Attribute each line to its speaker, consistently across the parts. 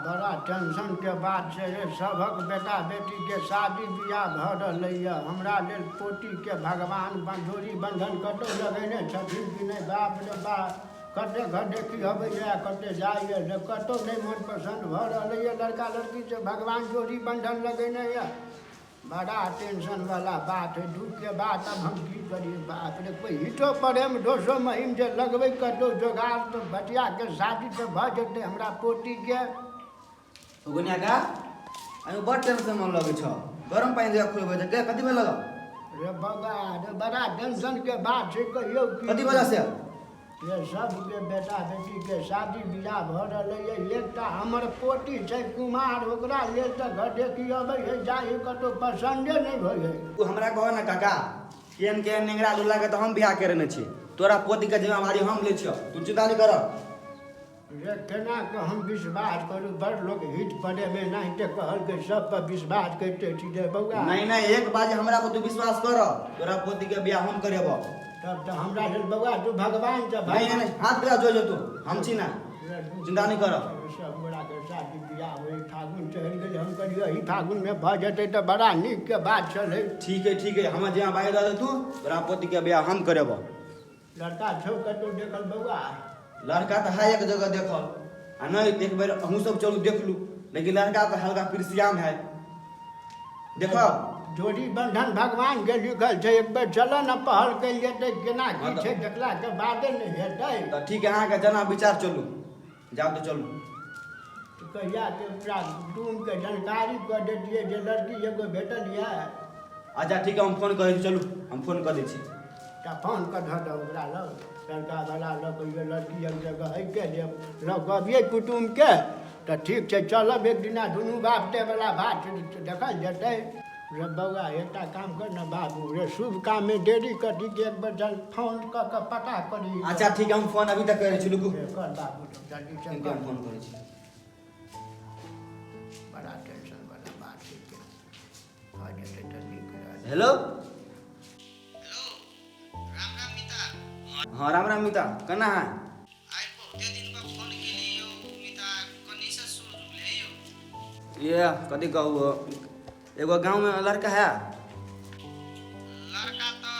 Speaker 1: बड़ा टेंशन के बात छै रे। सबक बेटा बेटी के शादी बियाह भ रहलैया। हमरा लेल पोती के भगवान जोड़ी बंधन कतौ लगेने छथिन कि नहीं। बाप रे बाप कते घटे की अबैया कते जाइए से कतौ नहीं मन पसंद भ रहलैया। लड़का लड़की से भगवान जोड़ी बंधन लगेने या। बड़ा टेंशन वाला बात है। दुख के बात अब हम की करिए। बाप रे कोई हिटो पड़े में दोसो महीम जे लगबे कतौ जोगाड़ तो बटिया के शादी तो भ जेते हमरा पोती के।
Speaker 2: गुनिया का अभी बड़ टेंशन में लगे छ। गरम पानी दे खुलबे के कथि भेल लगा
Speaker 1: रे बगा रे बड़ा टेंशन के बात है। कहियो की
Speaker 2: कथि वजह से
Speaker 1: ये सब के बेटा बेटी के शादी बियाह भ रहलैया। एकटा हमर पोती छै कुमार ओकरा लेल त घटे की अबै है जाहि कतौ पसंदे नहीं भइ है।
Speaker 2: तू हमरा कहो ना काका केन केन नेंगरा लुला के तो हम बियाह करने छी। तोरा पोती के जिम्मेवारी हम ले छियो। तू चिंता नहीं कर।
Speaker 1: रे केना के हम विश्वास करू। बड़ लोग हिट पड़े में नहीं ते कहल के सब पर विश्वास करते छी रे बौआ।
Speaker 2: नहीं नहीं एक बात हमरा पर तू विश्वास कर। तोरा पोती के बियाह हम करेबो।
Speaker 1: तब तो हमरा लेल बौआ तू भगवान से
Speaker 2: नहीं नहीं हाथ गिरा जो तू हम छी ना चिंता नहीं कर।
Speaker 1: सब गोरा के शादी बियाह होई फागुन चढ़ गेल। हम कहियो ही फागुन में भ जेते त बड़ा नीक के बात छले।
Speaker 2: ठीक है हम जे बाई दे तू तोरा पोती के बियाह हम करेबो।
Speaker 1: लड़का छौ कतौ देखल बौआ।
Speaker 2: लड़का तो है एक जगह देखल आ नहीं एक बेर हम सब चलू देख लू। लेकिन लड़का तो हल्का पिरसियाम है देखो।
Speaker 1: जोड़ी बंधन भगवान के लिखल छै। एक बेर चलो न पहल कइल जेतै केना की छै देखला के बादे नहीं हेतै।
Speaker 2: तो ठीक है अहाँ के जना विचार चलू जाओ तो चलू।
Speaker 1: तो कहिया के पूरा तुम के जानकारी कर देतिए जे लड़की एगो भेटल या।
Speaker 2: अच्छा ठीक है हम फोन करे चलू हम फोन कर दै छी।
Speaker 1: त फोन कर ध ओकरा लग लड़का वाला लग कहियो लड़की एक जगह है के जे कहबिए कुटुम के त ठीक छै चलब एक दिना दुनू बापते वाला बात देखल जेतै। रे बौआ एकटा काम कर न बाबू रे शुभ काम में देरी करी के एक बार फोन क के पता करी।
Speaker 2: अच्छा ठीक है हम फोन अभी तक करे छी रुकू।
Speaker 1: कर बाबू जल्दी से
Speaker 2: इनके हम फोन करे छी।
Speaker 1: बड़ा टेंशन वाला बात है के आ जेतै त नीक रहत।
Speaker 2: हेलो
Speaker 3: हेलो राम राम मिता।
Speaker 2: हाँ राम मिता कना है
Speaker 3: आइ बहुते दिन पर फोन केली यो मिता कनी से सुन ले यो।
Speaker 2: ये कथी कहू एगो गांव में लड़का है।
Speaker 3: लड़का तो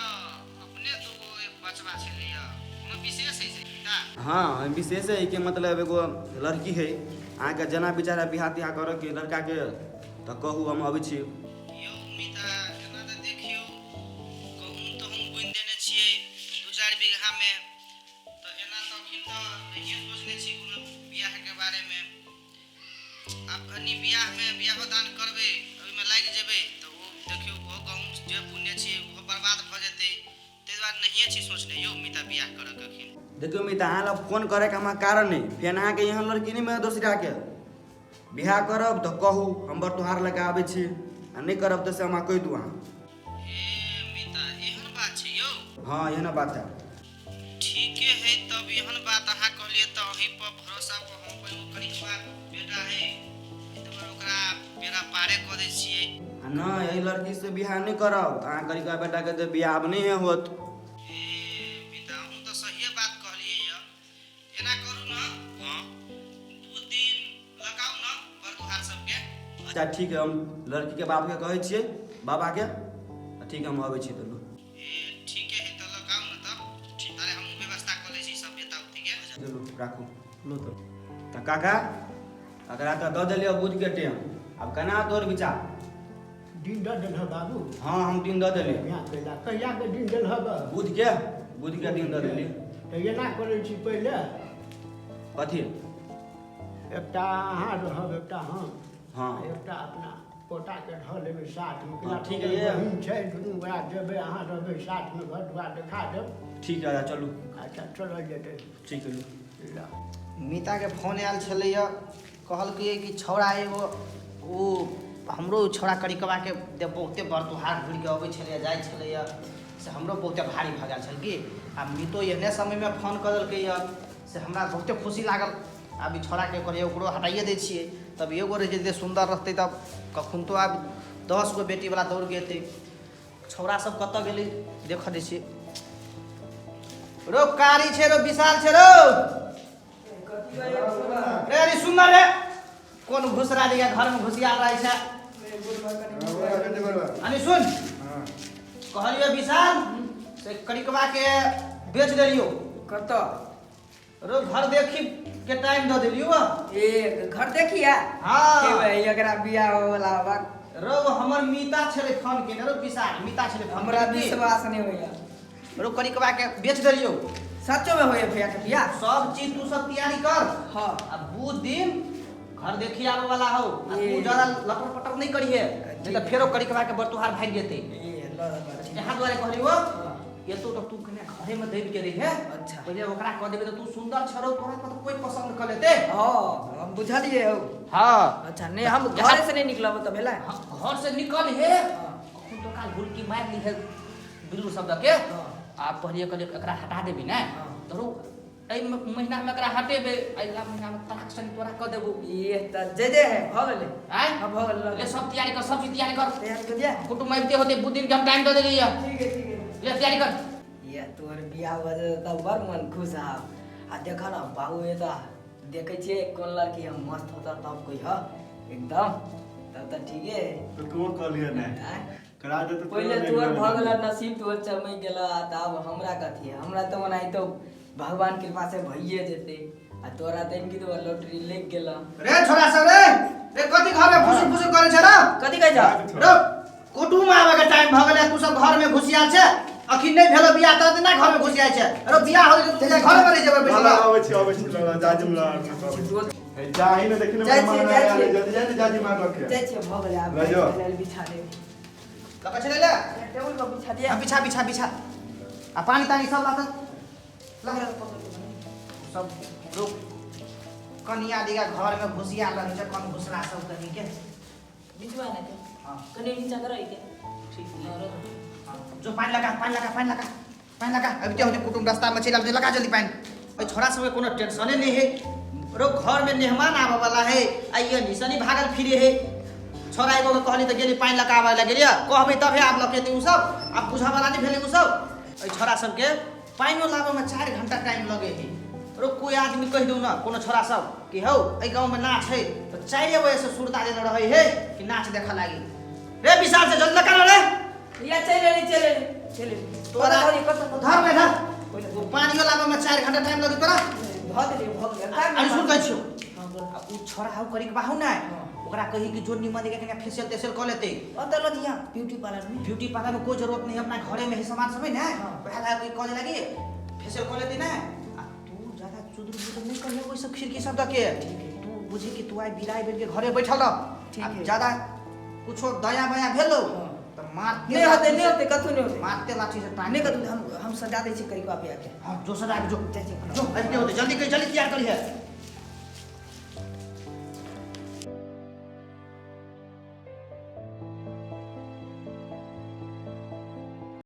Speaker 3: अपने दुगो एक बचवा छले यो। कोनो विशेष है से मिता।
Speaker 2: हाँ विशेष है कि मतलब एगो लड़की है अहाँ के जना विचार बियाह तियाह कर के लड़का के तो कहू हम अबै छी।
Speaker 3: यो मिता एना त देखियो कहूं तो हम बुन देने छियै 2-4 बीघा में। तो एना तो अखिन तो नहीं सोचने छी कोनो बियाह के बारे में। अब कनी बियाह में बियाह दान करबे ओइ में लाग जेबे तो वो देखियो वो कहूं जे बुनने छी वो बर्बाद भ जेतै। तै दुआरे नहीं छी सोचने यो मिता बियाह करक अखिन।
Speaker 2: देखियो मिता अहाँ लग फोन करे के हमरा कारण नहीं फिर अहाँ के यहाँ लड़की नहीं मैं दूसरा के बियाह करब तो कहू हम बटुहार लगा आबै छी आ नहीं करब तो से हमरा कह दू अहाँ।
Speaker 3: ए मिता एहन बात छै यो।
Speaker 2: हाँ एहन बात है।
Speaker 3: ठीके है तब एहन बात अहाँ कहलिए त अहीं पर भरोसा पर हम कोई करी बात बेटा है तो ओकरा बेरा पारे क दै छियै।
Speaker 2: आ ना यही लड़की से बियाह नहीं करब अहाँ करी का बेटा के तो बियाह अब नहीं होत।
Speaker 3: ए मिता हम तो सही बात कहलिए य। एना करू न हां 2 दिन लगाऊ न बरदुहार सब के।
Speaker 2: अच्छा ठीक है हम लड़की के बाप के कहै छियै बाबा के ठीक है हम अबै छी तो
Speaker 3: ए ठीके है त लगाऊ न तब ठीक तारे हम व्यवस्था क लै छी सब बेटा उठी के।
Speaker 2: चलू राखू लो तो काका अगर तो दऽ देलियो बुझ के टेम अब केना तोर विचार।
Speaker 1: दिन द देल बाबू।
Speaker 2: हाँ हम दिन दऽ देलियै
Speaker 1: यहाँ कैला कहिया के दिन देल हब।
Speaker 2: बुझ के दिन दऽ देलियै।
Speaker 1: त एना करै छी पहिले
Speaker 2: कथी
Speaker 1: एकटा अहाँ रहब एकटा हम
Speaker 2: हाँ
Speaker 1: एकटा अपना पोता के ढ लेबै साथ में।
Speaker 2: हाँ, ठीक है ये।
Speaker 1: बहिन छै दुनू गोरा जेबै अहाँ रहबै साथ में घर दुआर देखा देब।
Speaker 2: ठीक है चलू
Speaker 1: अच्छा चलल जेतै।
Speaker 2: ठीक है
Speaker 1: ल
Speaker 4: मीता के फोन आयल छलैया कहलकै कि छौड़ा एगो ओ हमरो छौड़ा करिकबा के बहुते बरतुहार घुरि के अबै छलैया जाइ छलैया से हमरो बहुते भारी भऽ गेल छल कि आ मीतो एहने समय में फोन कर देलकैया से हमरा बहुते खुशी लागल। अब ई छौड़ा के कहलिए ओकरो हटाइए दै छियै तब एगो रह जते सुंदर रहतै तब कखन तो आब 10 गो बेटी वाला दौड़ गेतै। छौड़ा सब कतऽ गेलै देख दै छियै। रो कारी छै रो विशाल छै रो रे अरे सुन रे कौन घुसरा दिया घर में घुसिया रहे छे अनि सुन कहलियो विशाल से करिकवा के बेच देलियो
Speaker 5: कत
Speaker 4: रो घर देखी के टाइम दे देलियो
Speaker 5: ए घर देखिया
Speaker 4: हाँ
Speaker 5: के भाई एकरा बियाह वाला बा
Speaker 4: रो हमर मीता छले फोन के रो विशाल मीता छले
Speaker 5: हमरा विश्वास नहीं होया
Speaker 4: रो करिकवा के बेच देलियो
Speaker 5: सच्चो में होया भैया के बियाह
Speaker 4: सब चीज तू सब तैयारी कर
Speaker 5: हां
Speaker 4: अब वो दिन घर देखी आवे वाला हो आ तू ज्यादा लटर पटर नहीं करिए नहीं तो फेरो करिकवा के बरतुहार भाग जेते
Speaker 5: ए लड़
Speaker 4: यहाँ द्वारे कहलियो ये तो तू कने घरे में देव के रही है
Speaker 5: अच्छा।
Speaker 4: पहले ओकरा कह देबे तो तू सुंदर छरो तोरा को तो कोई पसंद कर लेते
Speaker 5: हां हम बुझलिए हो
Speaker 4: हां
Speaker 5: अच्छा नहीं हम घर से नहीं निकलब तो भेला
Speaker 4: घर से निकल हे अखन तो काल गुलकी मार ली है बिल्लू शब्द के आप पहले कहलियो एकरा हटा देबी ना धरो एई महीना में एकरा हटेबे अगला महीना में तलाक सन तोरा क देबो
Speaker 5: ये त जे है भ गेले
Speaker 4: आय
Speaker 5: अब भ गेले
Speaker 4: ले सब तैयारी कर सब चीज तैयारी कर
Speaker 5: तैयार कर दिया
Speaker 4: कुटुंब आइते होते बुद्धिन के हम टाइम दे देली है
Speaker 5: ठीक है
Speaker 4: ले तैयारी कर
Speaker 5: ये तोर बियाह वजह त बड़ मन खुश आ देख ना बाबू ये त देखे छे कोन लड़की हम मस्त होता तब कोई ह एकदम तब त ठीक है
Speaker 6: तो तू कर लिया ना करा दे तो
Speaker 5: पहले तोर भ गेला नसीब तोर चमक गेला त अब हमरा कथी है हमरा त मनाई तो भगवान कृपा से भइए जेते आ तोरा त इनकी तो लॉटरी लग गेला
Speaker 4: रे छोरा सब रे कथी घर में फुसुर फुसुर करे छ रे
Speaker 5: कथी कहै छ
Speaker 4: रो कुटुंब आवे के टाइम भ गेले तू सब घर में घुसियाल छ अखिन नहीं भेलो बियाह त ना घर में घुसियाल छ अरे बियाह हो जे घर में रह जेबे
Speaker 6: वाला
Speaker 4: बैठल
Speaker 6: आवे छी जाजी मला जाही ने देखिन
Speaker 5: जाई छी,
Speaker 6: मार
Speaker 5: जाई छी।
Speaker 6: जल्दी जल्दी जाजी मार रखे
Speaker 5: जाय छे भ गेले अब
Speaker 6: ले जाओ।
Speaker 5: बिछा दे
Speaker 4: कपड़ा चले ले
Speaker 5: टेबल पर बिछा दिया
Speaker 4: अब बिछा बिछा बिछा आ पानी तानी सब लाता सब रुक कनिया दिगा घर में घुसिया रह छ कौन घुसरा सब कनी के
Speaker 7: बिचवा ना के
Speaker 4: हां
Speaker 7: कने नीचा कर के
Speaker 4: ठीक
Speaker 7: और
Speaker 4: जो पानी लगा अभी क्या होते कुटुंब रास्ता में चला लगा जल्दी पानी ओए छोरा सब के कोनो टेंशन नहीं है रो घर में मेहमान आवे वाला है आइए निसनी भागल फिरे है छोरा एगो के कहली त गेली पानी लगावे ला गेलिया कहबे तबे आप लकेती उ सब आप बुझा वाला नहीं भेले उ सब ओए छोरा सब के पानी लावे में 4 घंटा टाइम लगे है रो कोई आदमी कह दू ना कोनो छोरा सब कि हौ ए गांव में नाच है तो 4 बजे से सुरता देने रहे है कि नाच देखा लागी रे विशाल से जल्दी कर रे
Speaker 5: या चले
Speaker 4: तोरा धर में धर
Speaker 5: पहले
Speaker 4: वो पानी वाला में 4 घंटा टाइम लगे तोरा
Speaker 5: भ गेले
Speaker 4: अरे सुन कहै छियो उ छोरा हाउ करी के बाहु ना ओकरा कही कि जो निमन देके कने फेशियल तेशियल कर लेते
Speaker 5: अतल दिया ब्यूटी पार्लर में
Speaker 4: ब्यूटी पार्लर में कोई जरूरत नहीं अपना घरे में ही सामान सब है ना पहला कोई कॉल लगी फेशियल कर लेते ना तू ज्यादा चुदुर बुदुर नहीं करियो कोई सब खिड़की सब दके तू बुझी कि तू आई बिराई बेल के घरे बैठल रह
Speaker 5: ठीक है।
Speaker 4: ज्यादा कुछो दया बया भेलो तो मारते
Speaker 5: नहीं होते कथु नहीं होते
Speaker 4: मारते लाठी से टांग
Speaker 5: नहीं कथु हम सजा दे छी करी पे आके
Speaker 4: हां जो सजा के जो अरे के होते जल्दी कर जल्दी तैयार करी है